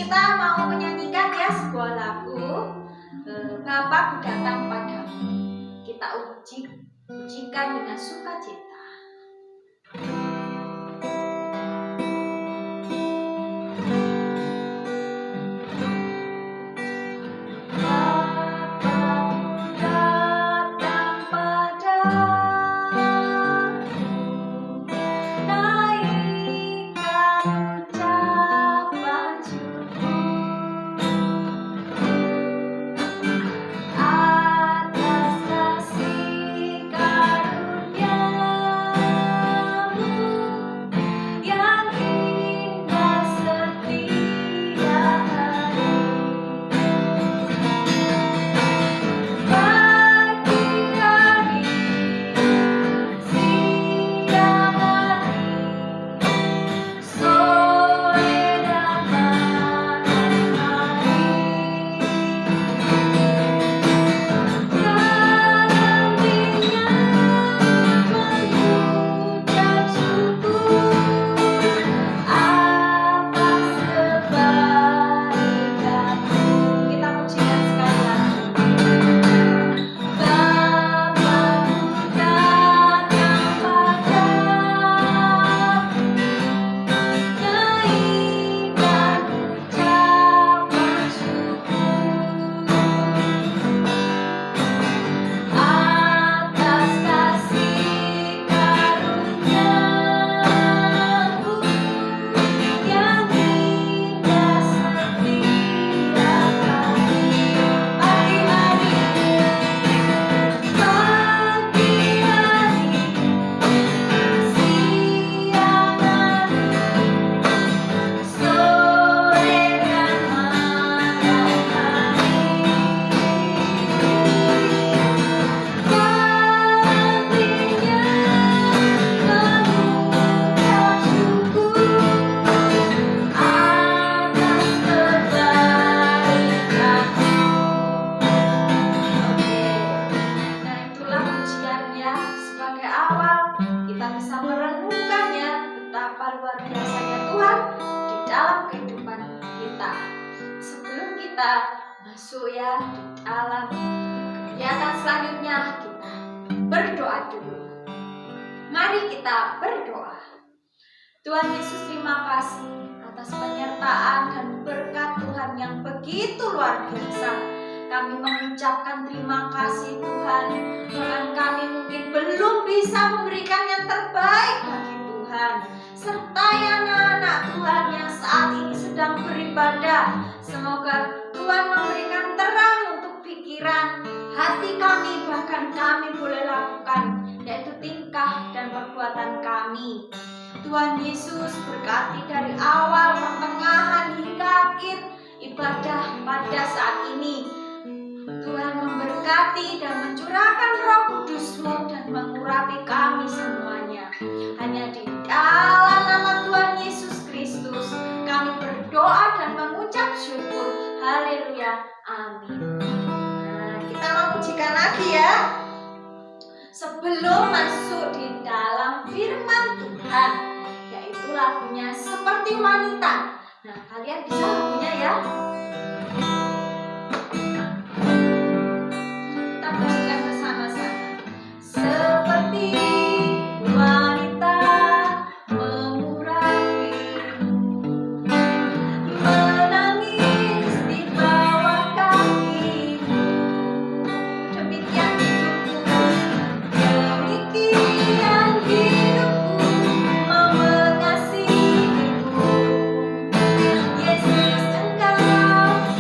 kita mau menyanyikan ya sebuah lagu, Bapa ku datang padamu. Kita ujikan dengan sukacita. Masuk ya di dalam kegiatan selanjutnya, kita berdoa dulu. Mari kita berdoa. Tuhan Yesus, terima kasih atas penyertaan dan berkat Tuhan yang begitu luar biasa. Kami mengucapkan terima kasih Tuhan. Bahkan kami mungkin belum bisa memberikan yang terbaik bagi Tuhan. Serta anak-anak Tuhan yang saat ini sedang beribadah, semoga Tuhan memberikan terang untuk pikiran, hati kami, bahkan kami boleh lakukan, yaitu tingkah dan perbuatan kami. Tuhan Yesus, berkati dari awal, pertengahan, hingga akhir ibadah pada saat ini. Tuhan memberkati dan mencurahkan Roh Kudus-Mu dan mengurapi kami semuanya. Hanya di dalam nama Tuhan Yesus Kristus kami berdoa dan mengucap syukur. Haleluya, amin. Nah, kita mau pujikan lagi ya. Sebelum masuk di dalam firman Tuhan, yaitu lagunya Seperti Wanita. Nah, kalian bisa lagunya ya. Kita pujikan bersama-sama. Seperti wanita mengurapimu, menangis di bawah kakimu. Demikian hidupku, demikian hidupku, mau mengasihimu. Yesus, Engkau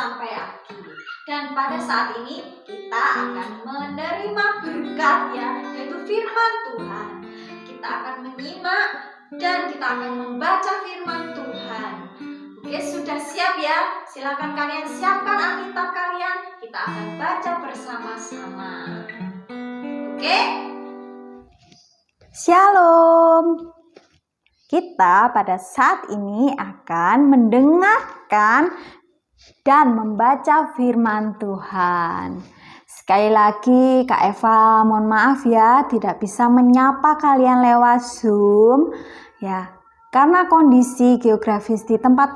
sampai akhir. Dan pada saat ini kita akan menerima berkat ya, yaitu firman Tuhan. Kita akan menyimak dan kita akan membaca firman Tuhan. Oke, sudah siap ya? Silakan kalian siapkan Alkitab kalian. Kita akan baca bersama-sama. Oke? Shalom. Kita pada saat ini akan mendengarkan dan membaca firman Tuhan. Sekali lagi Kak Eva mohon maaf ya, tidak bisa menyapa kalian lewat Zoom ya, karena kondisi geografis di tempat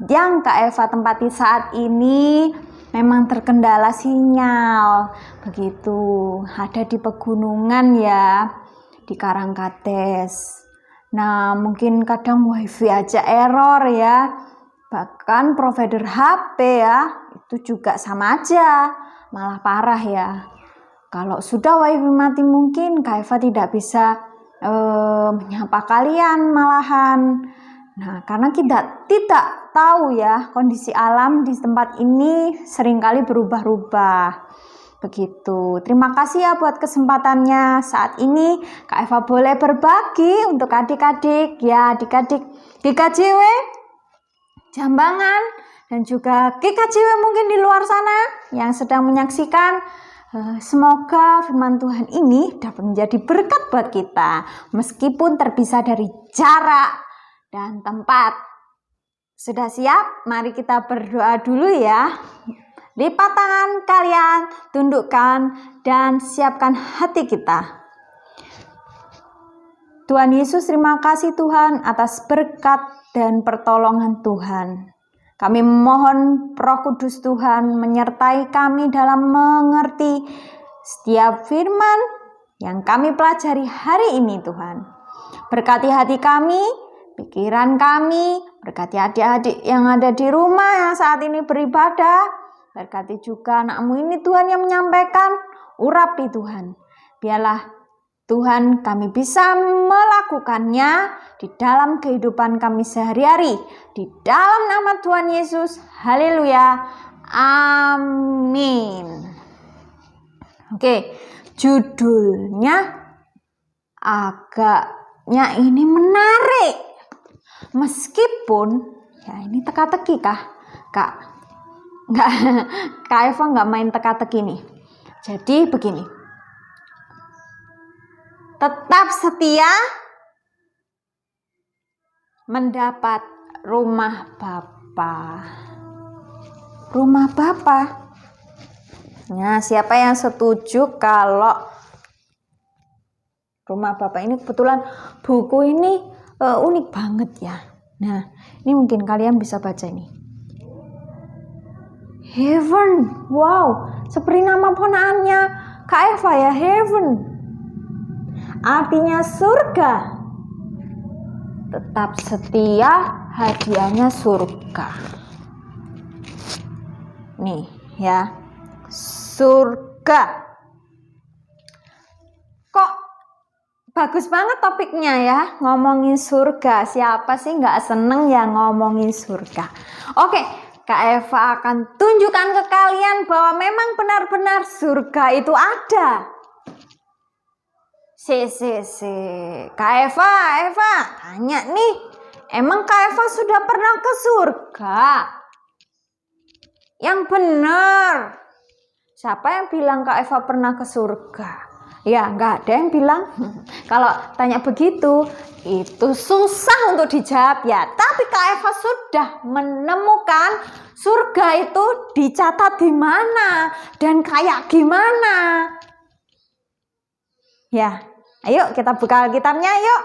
yang Kak Eva tempati saat ini memang terkendala sinyal. Begitu, ada di pegunungan ya, di Karangkates. Nah, mungkin kadang wifi aja error ya. Bahkan provider HP ya, itu juga sama aja, malah parah ya. Kalau sudah wifi mati mungkin Kak Eva tidak bisa menyapa kalian malahan. Nah, karena kita tidak tahu ya, kondisi alam di tempat ini seringkali berubah-ubah. Begitu. Terima kasih ya buat kesempatannya. Saat ini Kak Eva boleh berbagi untuk adik-adik ya, adik-adik GKJW Jambangan dan juga GKJW mungkin di luar sana yang sedang menyaksikan. Semoga firman Tuhan ini dapat menjadi berkat buat kita meskipun terpisah dari jarak dan tempat. Sudah siap? Mari kita berdoa dulu ya. Lipat tangan kalian, tundukkan dan siapkan hati kita. Tuhan Yesus, terima kasih Tuhan atas berkat dan pertolongan Tuhan. Kami mohon Roh Kudus Tuhan menyertai kami dalam mengerti setiap firman yang kami pelajari hari ini Tuhan. Berkati hati kami, pikiran kami, berkati adik-adik yang ada di rumah yang saat ini beribadah. Berkati juga anak-Mu ini Tuhan yang menyampaikan, urapi Tuhan. Biarlah Tuhan kami bisa melakukannya di dalam kehidupan kami sehari-hari. Di dalam nama Tuhan Yesus, haleluya, amin. Oke, judulnya agaknya ini menarik. Meskipun, ya ini teka-teki kah? Kak Eva nggak main teka-teki nih. Jadi begini, tetap setia mendapat rumah Bapa. Rumah Bapa. Nah, siapa yang setuju kalau rumah Bapa ini kebetulan buku ini unik banget ya. Nah, ini mungkin kalian bisa baca ini. Heaven, wow, seperti nama ponaannya Kak Eva ya, heaven. Artinya surga. Tetap setia, hadiahnya surga. Nih ya, surga. Kok bagus banget topiknya ya, ngomongin surga. Siapa sih nggak seneng ya ngomongin surga? Oke. Kak Eva akan tunjukkan ke kalian bahwa memang benar-benar surga itu ada. Kak Eva, tanya nih, emang Kak Eva sudah pernah ke surga? Yang benar. Siapa yang bilang Kak Eva pernah ke surga? Ya, nggak ada yang bilang. Kalau tanya begitu, itu susah untuk dijawab ya. Tapi Kak Eva sudah menemukan surga itu dicatat di mana dan kayak gimana. Ya, ayo kita buka Alkitabnya yuk.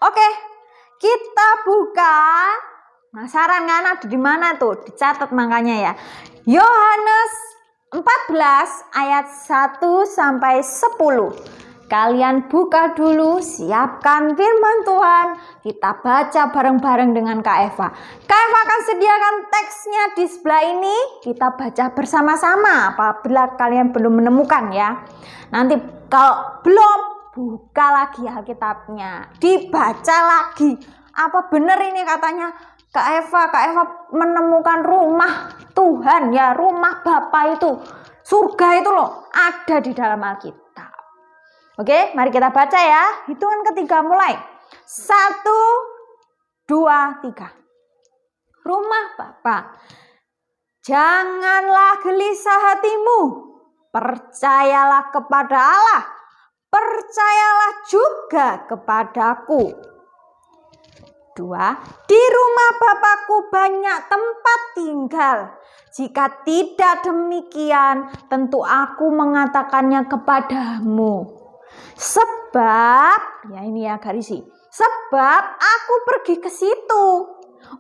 Oke, kita buka. Penasaran kan ada di mana tuh? Dicatat makanya ya. Yohanes 14 ayat 1 sampai 10. Kalian buka dulu, siapkan firman Tuhan. Kita baca bareng-bareng dengan Kak Eva. Kak Eva akan sediakan teksnya di sebelah ini. Kita baca bersama-sama apabila kalian belum menemukan ya. Nanti kalau belum, buka lagi Alkitabnya. Dibaca lagi. Apa benar ini katanya Kak Eva menemukan rumah Tuhan ya, rumah Bapa itu, surga itu loh, ada di dalam Alkitab. Oke, mari kita baca ya. Hitungan ketiga mulai. 1, 2, 3. Rumah Bapa. Janganlah gelisah hatimu. Percayalah kepada Allah. Percayalah juga kepadaku. 2. Di rumah Bapakku banyak tempat tinggal. Jika tidak demikian, tentu aku mengatakannya kepadamu. Sebab, ya ini ya garisi. Sebab aku pergi ke situ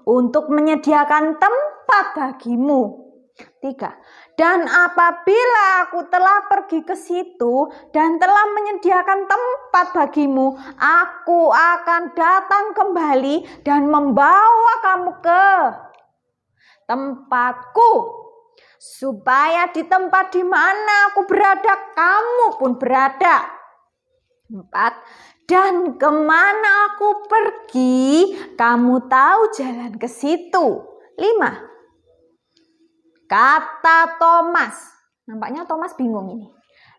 untuk menyediakan tempat bagimu. 3. Dan apabila aku telah pergi ke situ dan telah menyediakan tempat bagimu, aku akan datang kembali dan membawa kamu ke tempatku, supaya di tempat di mana aku berada, kamu pun berada. 4. Dan kemana aku pergi, kamu tahu jalan ke situ. 5. Kata Thomas, nampaknya Thomas bingung ini.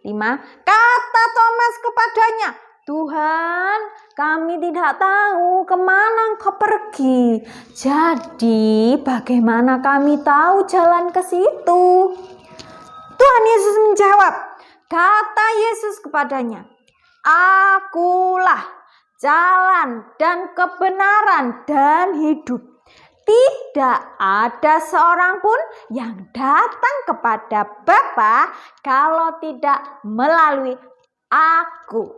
5. Kata Thomas kepadanya, Tuhan, kami tidak tahu kemana Engkau pergi. Jadi bagaimana kami tahu jalan ke situ? Tuhan Yesus menjawab, kata Yesus kepadanya, Akulah jalan dan kebenaran dan hidup. Tidak ada seorang pun yang datang kepada Bapa kalau tidak melalui aku.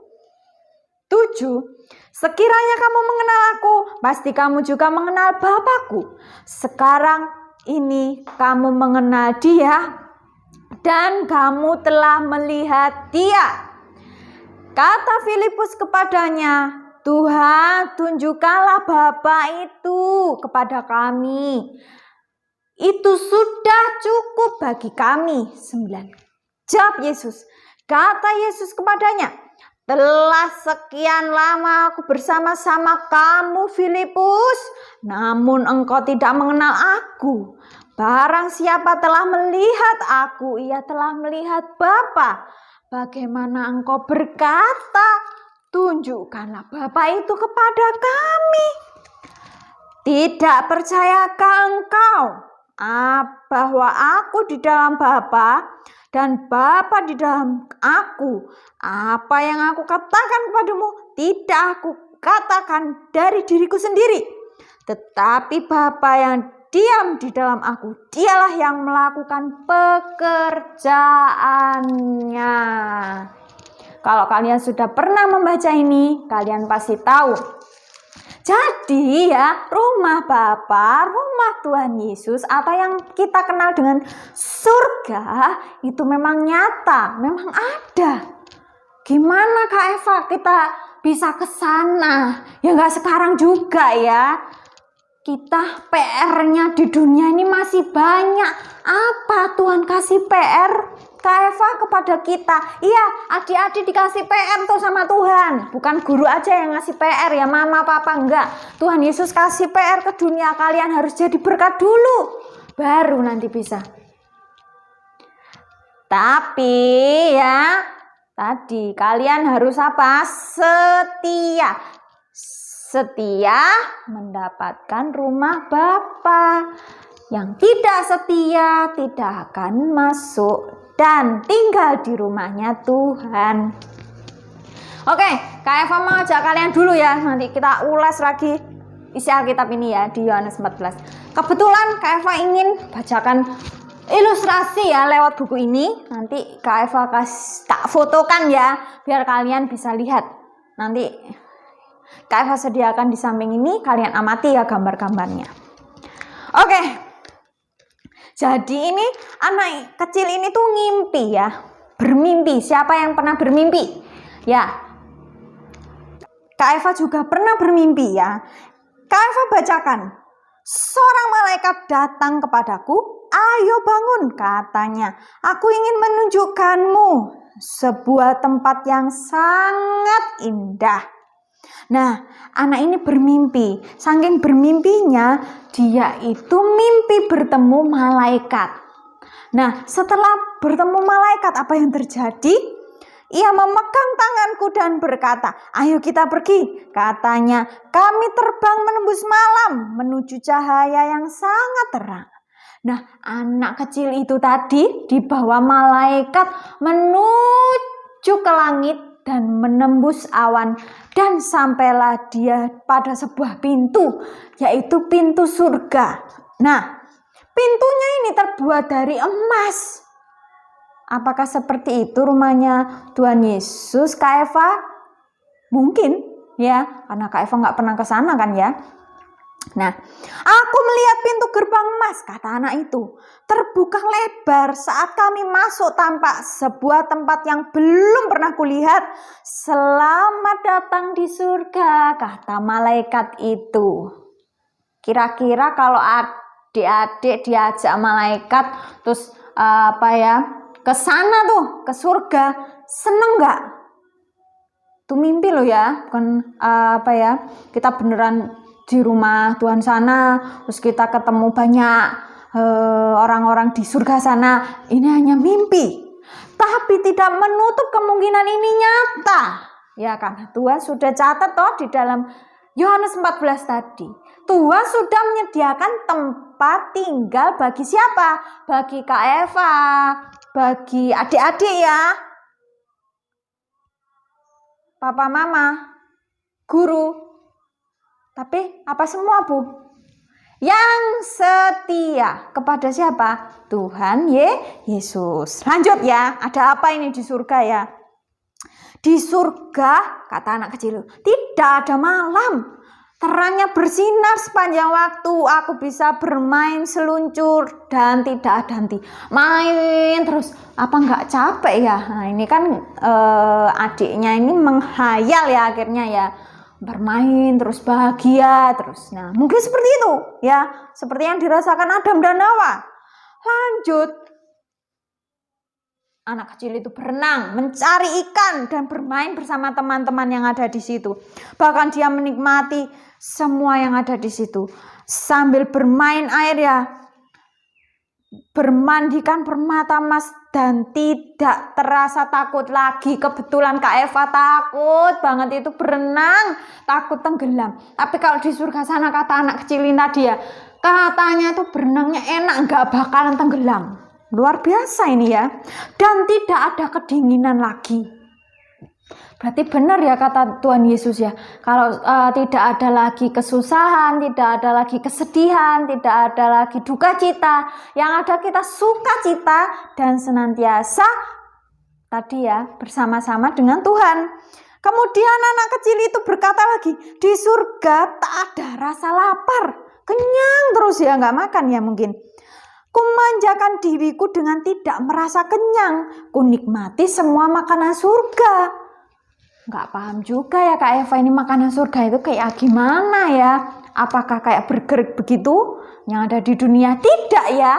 7. Sekiranya kamu mengenal aku, pasti kamu juga mengenal Bapakku. Sekarang ini kamu mengenal Dia dan kamu telah melihat Dia. Kata Filipus kepadanya, Tuhan, tunjukkanlah Bapa itu kepada kami. Itu sudah cukup bagi kami. 9. Jawab Yesus. Kata Yesus kepadanya, telah sekian lama aku bersama-sama kamu, Filipus, namun engkau tidak mengenal aku. Barang siapa telah melihat aku, ia telah melihat Bapa. Bagaimana engkau berkata, tunjukkanlah Bapa itu kepada kami? Tidak percayakah engkau bahwa aku di dalam Bapa dan Bapa di dalam aku? Apa yang aku katakan kepadamu tidak aku katakan dari diriku sendiri, tetapi Bapa yang diam di dalam aku, dialah yang melakukan pekerjaannya. Kalau kalian sudah pernah membaca ini, kalian pasti tahu. Jadi ya, rumah Bapa, rumah Tuhan Yesus atau yang kita kenal dengan surga itu memang nyata, memang ada. Gimana Kak Eva kita bisa ke sana? Ya nggak sekarang juga ya. Kita PR-nya di dunia ini masih banyak. Apa Tuhan kasih PR Kak Eva kepada kita? Iya, adik-adik dikasih PR tuh sama Tuhan. Bukan guru aja yang ngasih PR ya, mama, papa, enggak. Tuhan Yesus kasih PR ke dunia, kalian harus jadi berkat dulu. Baru nanti bisa. Tapi ya, tadi kalian harus apa? Setia. Setia mendapatkan rumah Bapa. Yang tidak setia tidak akan masuk dan tinggal di rumahnya Tuhan. Oke, Kak Eva mau ajak kalian dulu ya. Nanti kita ulas lagi isi Alkitab ini ya di Yohanes 14. Kebetulan Kak Eva ingin bacakan ilustrasi ya lewat buku ini. Nanti Kak Eva tak fotokan ya biar kalian bisa lihat. Nanti Kak Eva sediakan di samping ini, kalian amati ya gambar-gambarnya. Oke. Jadi ini anak kecil ini tuh ngimpi ya. Bermimpi. Siapa yang pernah bermimpi? Ya. Kak Eva juga pernah bermimpi ya. Kak Eva bacakan. Seorang malaikat datang kepadaku. Ayo bangun, katanya. Aku ingin menunjukkanmu sebuah tempat yang sangat indah. Nah, anak ini bermimpi. Saking bermimpinya, dia itu mimpi bertemu malaikat. Nah, setelah bertemu malaikat, apa yang terjadi? Ia memegang tanganku dan berkata, "Ayo kita pergi." Katanya, "Kami terbang menembus malam menuju cahaya yang sangat terang." Nah, anak kecil itu tadi dibawa malaikat menuju ke langit dan menembus awan, dan sampailah dia pada sebuah pintu, yaitu pintu surga. Nah, pintunya ini terbuat dari emas. Apakah seperti itu rumahnya Tuhan Yesus, Kak Eva? Mungkin ya, karena Kak Eva nggak pernah ke sana kan ya. Nah, aku melihat pintu gerbang emas, kata anak itu, terbuka lebar. Saat kami masuk, tampak sebuah tempat yang belum pernah kulihat. "Selamat datang di surga," kata malaikat itu. Kira-kira kalau adik-adik diajak malaikat terus ke sana tuh, ke surga, seneng nggak? Tuh mimpi loh ya, bukan kita beneran di rumah Tuhan sana, terus kita ketemu banyak orang-orang di surga sana. Ini hanya mimpi, tapi tidak menutup kemungkinan ini nyata. Ya, karena Tuhan sudah catat toh di dalam Yohanes 14 tadi. Tuhan sudah menyediakan tempat tinggal bagi siapa? Bagi Kak Eva, bagi adik-adik ya, papa mama, guru. Tapi apa semua, Bu? Yang setia kepada siapa? Tuhan Yesus. Lanjut ya, ada apa ini di surga ya? Di surga, kata anak kecil, tidak ada malam. Terangnya bersinar sepanjang waktu. Aku bisa bermain seluncur dan tidak ada henti. Main terus, apa nggak capek ya? Nah, ini kan adiknya ini menghayal ya akhirnya ya. Bermain terus bahagia terus. Nah, mungkin seperti itu ya, seperti yang dirasakan Adam dan Hawa. Lanjut, anak kecil itu berenang, mencari ikan dan bermain bersama teman-teman yang ada di situ. Bahkan dia menikmati semua yang ada di situ. Sambil bermain air ya, bermandikan permata emas dan tidak terasa takut lagi. Kebetulan Kak Eva takut banget itu berenang, takut tenggelam. Tapi kalau di surga sana, kata anak kecil ini tadi ya, katanya tuh berenangnya enak, nggak bakalan tenggelam. Luar biasa ini ya. Dan tidak ada kedinginan lagi. Berarti benar ya kata Tuhan Yesus ya, kalau tidak ada lagi kesusahan, tidak ada lagi kesedihan, tidak ada lagi duka cita, yang ada kita sukacita dan senantiasa tadi ya bersama-sama dengan Tuhan. Kemudian anak kecil itu berkata lagi, di surga tak ada rasa lapar, kenyang terus ya, nggak makan ya mungkin. Kumanjakan diriku dengan tidak merasa kenyang, kunikmati semua makanan surga. Nggak paham juga ya Kak Eva, ini makanan surga itu kayak gimana ya? Apakah kayak burger begitu yang ada di dunia? Tidak ya.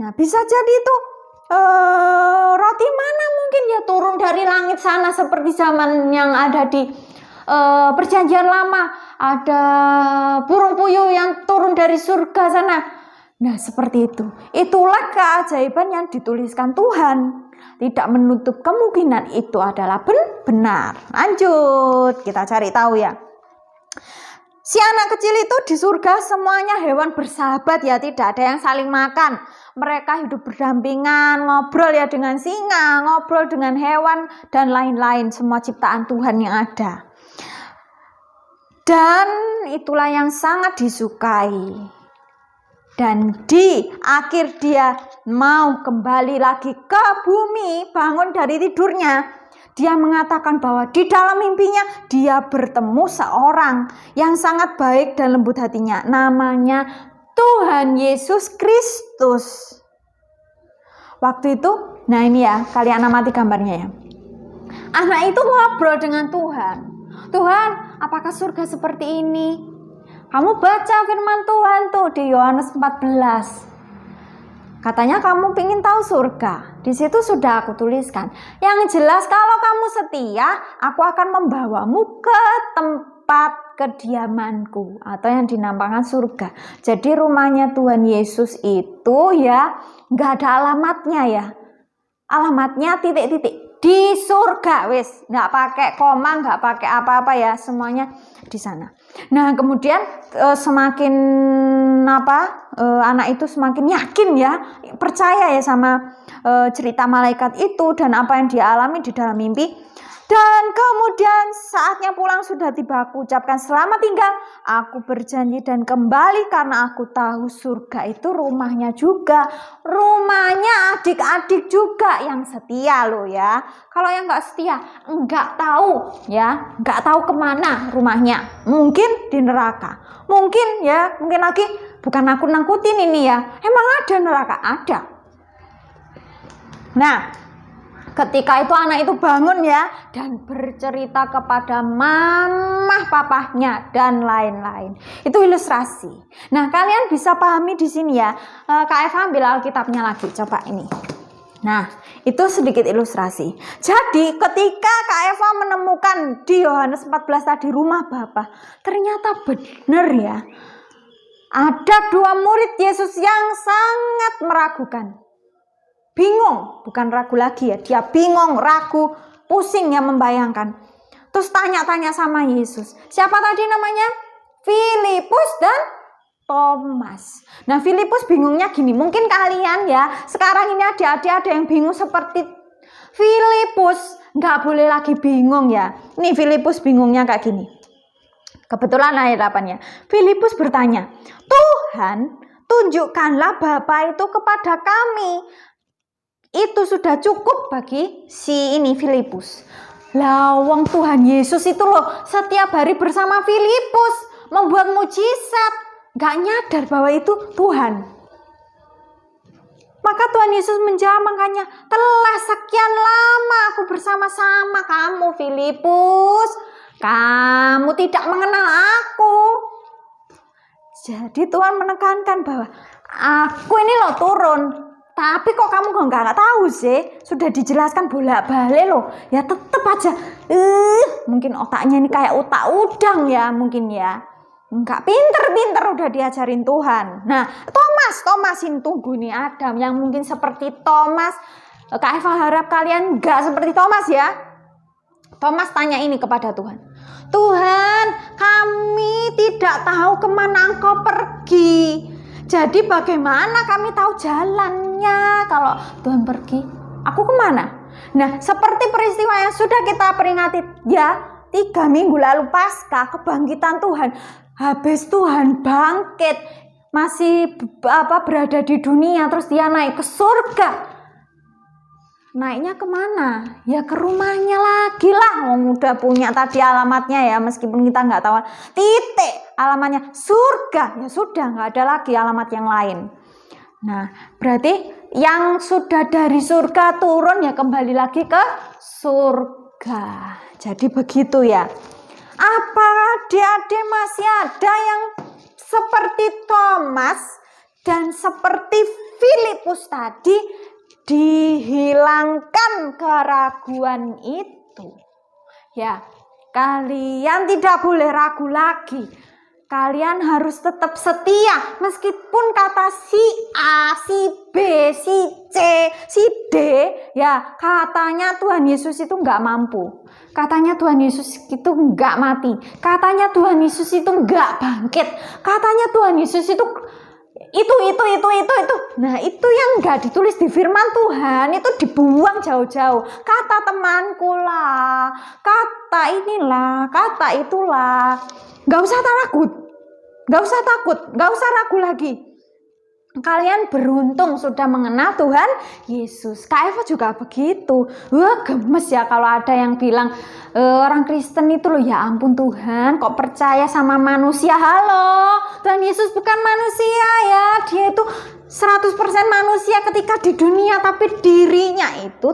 Nah, bisa jadi itu roti mana mungkin ya turun dari langit sana seperti zaman yang ada di perjanjian lama. Ada burung puyuh yang turun dari surga sana. Nah, seperti itu. Itulah keajaiban yang dituliskan Tuhan. Tidak menutup kemungkinan itu adalah benar. Lanjut, kita cari tahu ya. Si anak kecil itu di surga semuanya hewan bersahabat ya, tidak ada yang saling makan. Mereka hidup berdampingan, ngobrol ya dengan singa, ngobrol dengan hewan dan lain-lain, semua ciptaan Tuhan yang ada. Dan itulah yang sangat disukai. Dan di akhir dia mau kembali lagi ke bumi, bangun dari tidurnya. Dia mengatakan bahwa di dalam mimpinya dia bertemu seorang yang sangat baik dan lembut hatinya. Namanya Tuhan Yesus Kristus. Waktu itu, nah ini ya, kalian amati gambarnya ya. Anak itu ngobrol dengan Tuhan. Tuhan, apakah surga seperti ini? Kamu baca firman Tuhan tuh di Yohanes 14. Katanya kamu ingin tahu surga. Di situ sudah aku tuliskan. Yang jelas kalau kamu setia, aku akan membawamu ke tempat tempat kediamanku, atau yang dinamakan surga. Jadi rumahnya Tuhan Yesus itu ya nggak ada alamatnya ya. Alamatnya titik-titik di surga, wis, nggak pakai koma, nggak pakai apa-apa ya, semuanya di sana. Nah kemudian semakin anak itu semakin yakin ya, percaya ya sama cerita malaikat itu dan apa yang dia alami di dalam mimpi. Dan kemudian saatnya pulang sudah tiba, aku ucapkan selamat tinggal, aku berjanji dan kembali karena aku tahu surga itu rumahnya juga, rumahnya adik-adik juga yang setia loh ya. Kalau yang nggak setia nggak tahu ya, nggak tahu kemana rumahnya, mungkin di neraka, mungkin lagi, bukan aku nangkutin ini ya, emang ada neraka, ada. Nah ketika itu anak itu bangun ya dan bercerita kepada mamah papahnya dan lain-lain. Itu ilustrasi. Nah, kalian bisa pahami di sini ya. Kak Eva ambil Alkitabnya lagi, coba ini. Nah, itu sedikit ilustrasi. Jadi, ketika Kak Eva menemukan di Yohanes 14 tadi rumah Bapa, ternyata benar ya. Ada 2 murid Yesus yang sangat meragukan. Bingung, bukan ragu lagi ya, dia bingung, ragu, pusing ya membayangkan. Terus tanya-tanya sama Yesus. Siapa tadi namanya? Filipus dan Thomas. Nah Filipus bingungnya gini, mungkin kalian ya, sekarang ini adik-adik ada yang bingung seperti Filipus. Nggak boleh lagi bingung ya. Nih Filipus bingungnya kayak gini. Kebetulan ayat 8-nya. Filipus bertanya, Tuhan, tunjukkanlah Bapa itu kepada kami. Itu sudah cukup bagi si ini Filipus. Lawang Tuhan Yesus itu loh setiap hari bersama Filipus membuat mujizat, gak nyadar bahwa itu Tuhan. Maka Tuhan Yesus menjawab, makanya telah sekian lama aku bersama-sama kamu Filipus, kamu tidak mengenal aku. Jadi Tuhan menekankan bahwa aku ini loh turun. Tapi kok kamu nggak tahu sih? Sudah dijelaskan bolak-balik loh. Ya tetep aja. Mungkin otaknya ini kayak otak udang ya mungkin ya. Nggak pinter-pinter udah diajarin Tuhan. Nah Thomas ini tunggu nih Adam yang mungkin seperti Thomas. Kak Eva harap kalian nggak seperti Thomas ya. Thomas tanya ini kepada Tuhan. Tuhan, kami tidak tahu kemana Engkau pergi. Jadi bagaimana kami tahu jalannya kalau Tuhan pergi? Aku kemana? Nah seperti peristiwa yang sudah kita peringati ya 3 minggu lalu pasca kebangkitan Tuhan. Habis Tuhan bangkit masih berada di dunia terus dia naik ke surga. Naiknya kemana? Ya ke rumahnya lagi lah. Udah punya tadi alamatnya ya, meskipun kita nggak tahu titik alamatnya surga. Ya sudah nggak ada lagi alamat yang lain. Nah berarti yang sudah dari surga turun ya kembali lagi ke surga. Jadi begitu ya. Apa adik-adik masih ada yang seperti Thomas dan seperti Filipus tadi? Dihilangkan keraguan itu. Ya, kalian tidak boleh ragu lagi. Kalian harus tetap setia meskipun kata si A, si B, si C, si D ya katanya Tuhan Yesus itu nggak mampu. Katanya Tuhan Yesus itu nggak mati. Katanya Tuhan Yesus itu nggak bangkit. Katanya Tuhan Yesus itu. Nah itu yang nggak ditulis di firman Tuhan itu dibuang jauh-jauh. Kata temanku lah, kata inilah, kata itulah. Nggak usah takut, nggak usah takut, nggak usah ragu lagi. Kalian beruntung sudah mengenal Tuhan Yesus. Kak Eva juga begitu. Wah gemes ya kalau ada yang bilang orang Kristen itu loh ya ampun Tuhan kok percaya sama manusia. Halo, Tuhan Yesus bukan manusia ya. Dia itu 100% manusia ketika di dunia tapi dirinya itu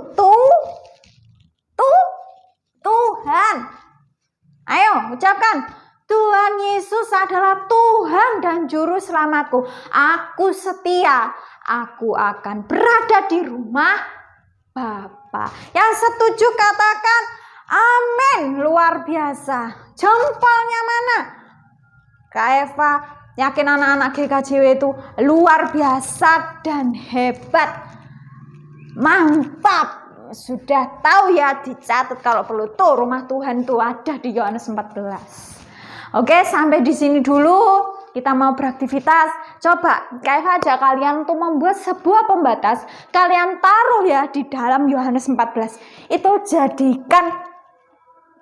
Tuhan. Ayo ucapkan. Tuhan Yesus adalah Tuhan dan Juru Selamatku. Aku setia. Aku akan berada di rumah Bapa. Yang setuju katakan amin. Luar biasa. Jempolnya mana? Kak Eva yakin anak-anak GKJW itu luar biasa dan hebat. Mantap. Sudah tahu ya, dicatat kalau perlu tuh rumah Tuhan tuh ada di Yohanes 14. Oke, sampai di sini dulu. Kita mau beraktivitas. Coba Kak aja kalian tuh membuat sebuah pembatas. Kalian taruh ya di dalam Yohanes 14. Itu jadikan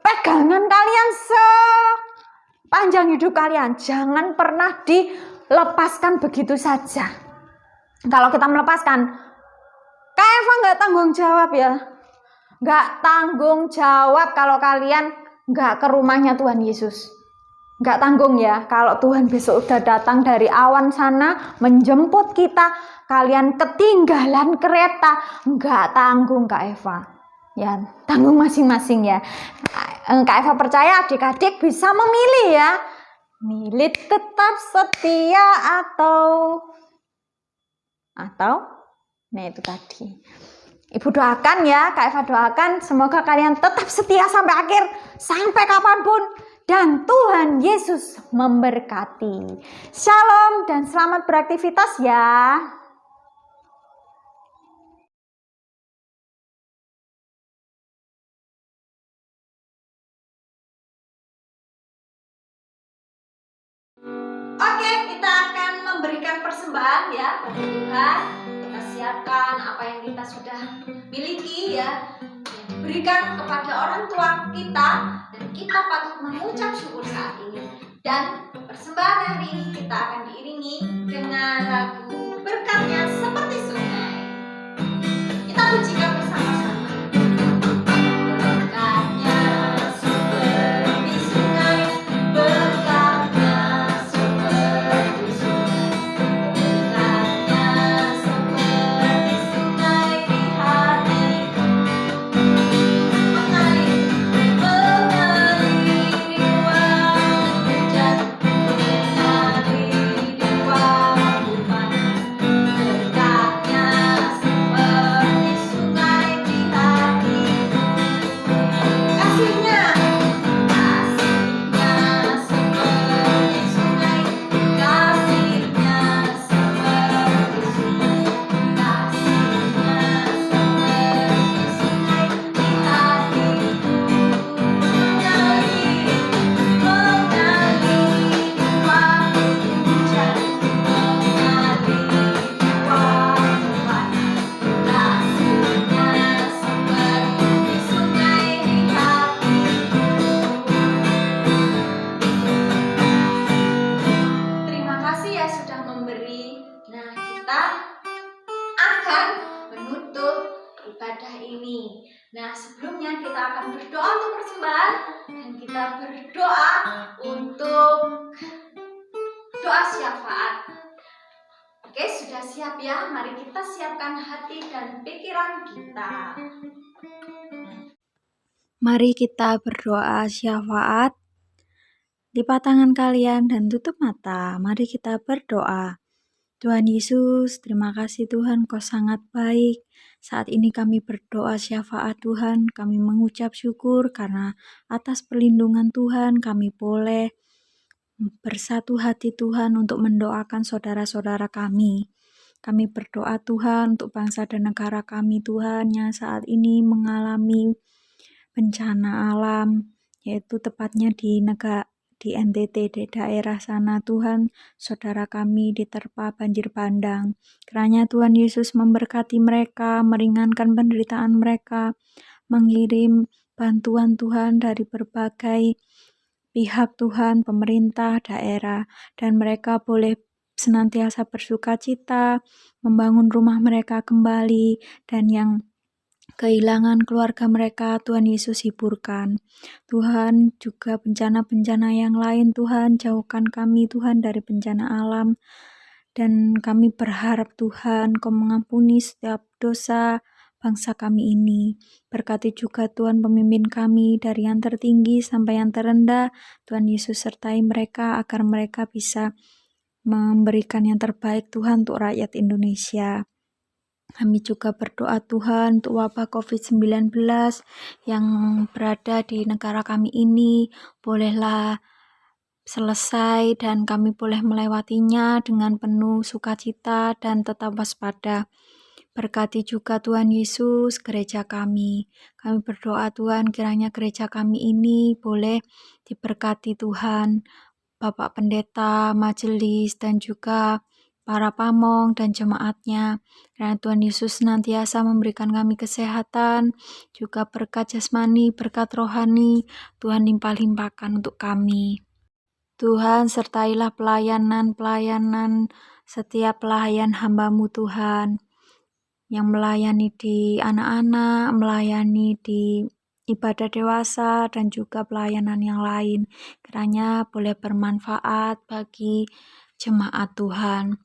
pegangan kalian sepanjang hidup kalian. Jangan pernah dilepaskan begitu saja. Kalau kita melepaskan, Kak Eva nggak tanggung jawab ya. Nggak tanggung jawab kalau kalian nggak ke rumahnya Tuhan Yesus. Nggak tanggung ya, kalau Tuhan besok udah datang dari awan sana menjemput kita, kalian ketinggalan kereta, nggak tanggung Kak Eva. Ya, tanggung masing-masing ya. Kak Eva percaya adik-adik bisa memilih ya. Milih tetap setia atau nah itu tadi. Ibu doakan ya, Kak Eva doakan semoga kalian tetap setia sampai akhir, sampai kapanpun. Dan Tuhan Yesus memberkati. Shalom dan selamat beraktivitas ya. Oke, kita akan memberikan persembahan ya pada Tuhan. Kita siapkan apa yang kita sudah miliki ya. Berikan kepada orang tua kita dan kita patut mengucap syukur saat ini. Dan persembahan hari ini kita akan diiringi dengan lagu Berkatnya Seperti Sungai. Kita pujikan bersama-sama. Berkatnya seperti sungai, berkatnya seperti sungai, berkatnya seperti sungai di hatiku. Nah, sebelumnya kita akan berdoa untuk persembahan dan kita berdoa untuk doa syafaat. Oke, sudah siap ya? Mari kita siapkan hati dan pikiran kita. Mari kita berdoa syafaat. Lipat tangan kalian dan tutup mata. Mari kita berdoa. Tuhan Yesus, terima kasih Tuhan, Kau sangat baik. Saat ini kami berdoa syafaat Tuhan, kami mengucap syukur karena atas perlindungan Tuhan kami boleh bersatu hati Tuhan untuk mendoakan saudara-saudara kami. Kami berdoa Tuhan untuk bangsa dan negara kami Tuhan yang saat ini mengalami bencana alam, yaitu tepatnya di NTT, di daerah sana Tuhan, saudara kami diterpa banjir bandang. Kiranya Tuhan Yesus memberkati mereka, meringankan penderitaan mereka, mengirim bantuan Tuhan dari berbagai pihak Tuhan, pemerintah, daerah, dan mereka boleh senantiasa bersuka cita, membangun rumah mereka kembali, dan yang kehilangan keluarga mereka, Tuhan Yesus hiburkan. Tuhan, juga bencana-bencana yang lain, Tuhan, jauhkan kami, Tuhan, dari bencana alam. Dan kami berharap, Tuhan, Kau mengampuni setiap dosa bangsa kami ini. Berkati juga, Tuhan, pemimpin kami dari yang tertinggi sampai yang terendah. Tuhan Yesus sertai mereka agar mereka bisa memberikan yang terbaik, Tuhan, untuk rakyat Indonesia. Kami juga berdoa Tuhan untuk wabah COVID-19 yang berada di negara kami ini. Bolehlah selesai dan kami boleh melewatinya dengan penuh sukacita dan tetap waspada. Berkati juga Tuhan Yesus gereja kami. Kami berdoa Tuhan kiranya gereja kami ini boleh diberkati Tuhan. Bapak Pendeta, majelis, dan juga para pamong dan jemaatnya. Kiranya Tuhan Yesus senantiasa memberikan kami kesehatan, juga berkat jasmani, berkat rohani, Tuhan limpah-limpahkan untuk kami. Tuhan, sertailah pelayanan setiap pelayan hamba-Mu Tuhan, yang melayani di anak-anak, melayani di ibadah dewasa, dan juga pelayanan yang lain. Kiranya boleh bermanfaat bagi jemaat Tuhan.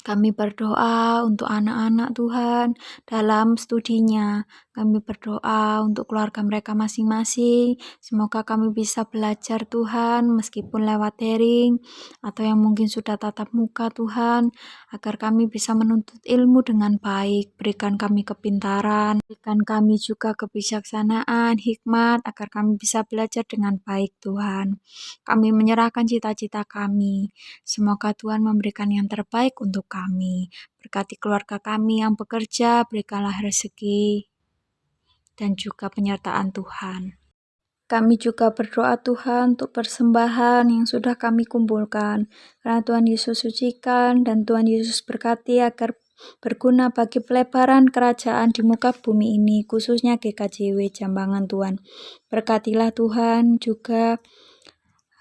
Kami berdoa untuk anak-anak Tuhan dalam studinya. Kami berdoa untuk keluarga mereka masing-masing. Semoga kami bisa belajar Tuhan meskipun lewat daring atau yang mungkin sudah tatap muka Tuhan, agar kami bisa menuntut ilmu dengan baik. Berikan kami kepintaran, berikan kami juga kebijaksanaan, hikmat, agar kami bisa belajar dengan baik Tuhan. Kami menyerahkan cita-cita kami. Semoga Tuhan memberikan yang terbaik untuk kami. Berkati keluarga kami yang bekerja, berikanlah rezeki dan juga penyertaan Tuhan. Kami juga berdoa Tuhan untuk persembahan yang sudah kami kumpulkan. Karena Tuhan Yesus sucikan dan Tuhan Yesus berkati agar berguna bagi pelebaran kerajaan di muka bumi ini, khususnya GKJW Jambangan Tuhan. Berkatilah Tuhan juga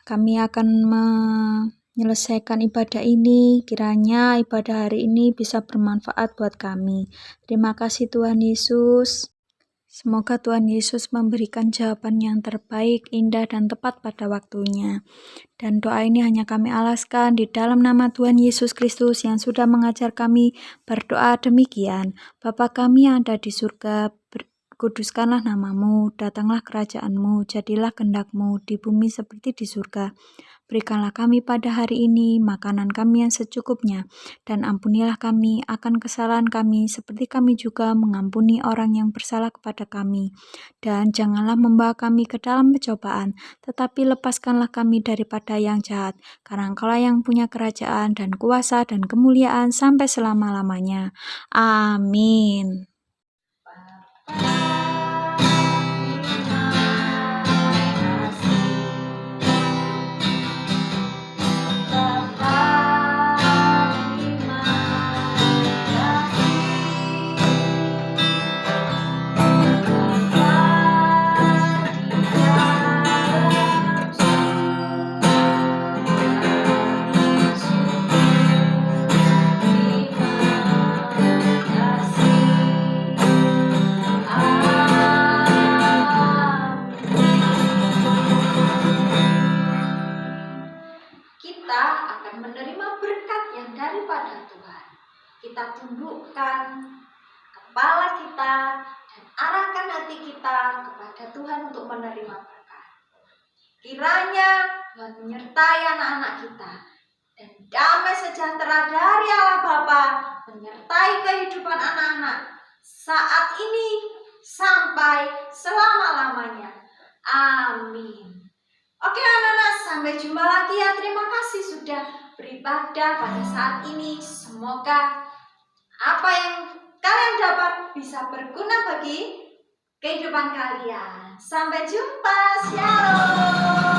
kami akan menyelesaikan ibadah ini, kiranya ibadah hari ini bisa bermanfaat buat kami. Terima kasih Tuhan Yesus. Semoga Tuhan Yesus memberikan jawaban yang terbaik, indah, dan tepat pada waktunya. Dan doa ini hanya kami alaskan di dalam nama Tuhan Yesus Kristus yang sudah mengajar kami berdoa demikian. Bapa kami yang ada di surga, kuduskanlah namamu, datanglah kerajaanmu, jadilah kehendak-Mu di bumi seperti di surga. Berikanlah kami pada hari ini makanan kami yang secukupnya, dan ampunilah kami akan kesalahan kami seperti kami juga mengampuni orang yang bersalah kepada kami. Dan janganlah membawa kami ke dalam pencobaan, tetapi lepaskanlah kami daripada yang jahat, karena Engkaulah yang punya kerajaan dan kuasa dan kemuliaan sampai selama-lamanya. Amin. Kita akan menerima berkat yang daripada Tuhan. Kita tundukkan kepala kita dan arahkan hati kita kepada Tuhan untuk menerima berkat. Kiranya Tuhan menyertai anak-anak kita, dan damai sejahtera dari Allah Bapa menyertai kehidupan anak-anak saat ini sampai selama-lamanya. Amin. Oke anak-anak, sampai jumpa lagi ya. Terima kasih sudah beribadah pada saat ini. Semoga apa yang kalian dapat bisa berguna bagi kehidupan kalian. Sampai jumpa. Shalom.